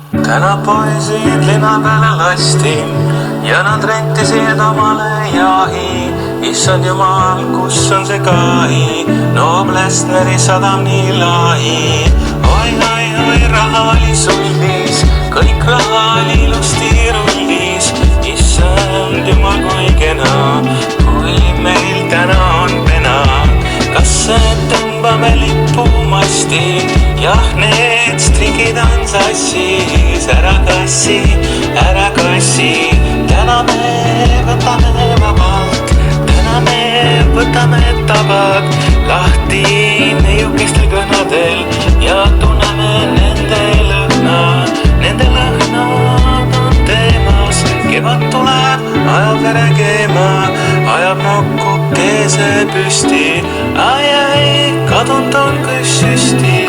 täna poisid linna peale lasti ja nad rentisid omale jahi. Issand jumal, kus on see kahi, Noblessneri sadam nii lahi. Oi, oi, oi, raha oli sullis, kõik raha oli ilusti rullis. Issand jumal, kui kena, kui meil täna on pena. Kas tõmbame lipumasti, jah, need strikid on sassis. Ära kassi, täna me võtame vabalt, täna me võtame tabak lahti neiukestel kõhnadel ja tunneme nende lõhnad on teemas. Kevad tuleb, ajab vere keema, ajab nokku keese püsti. Ai, kadunud on kus süsti.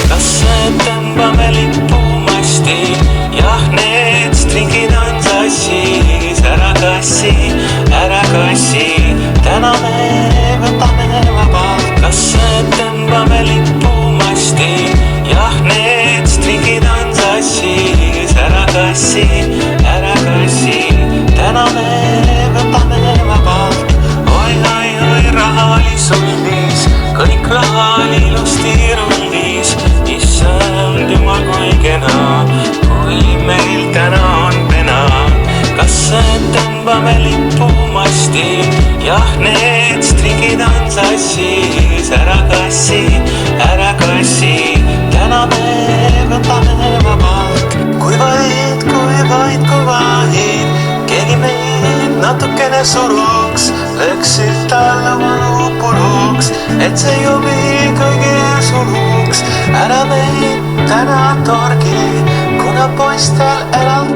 Kas tõmbame lipumasti, jah, need stringid on sassis. Ära kassi, täna me võtame vabalt. Kas tõmbame lipumasti, jah, need stringid on sassis. Ära kassi, täna me võtame vabalt. Oi, oi, oi, raha oli sullis, kõik raha oli ilusti rullis. Issand jumal, kui kena, kui meil täna on pena. Kas tõmbame lipumasti, jah, need strikid on sassis. Ära kassi, täna me võtame vabalt. Kui vaid keegi meid natukene suruks, lõksid talle oma luu puruks, et see jubi kõige suluks. Ära meid täna torgi, kuna poistel elab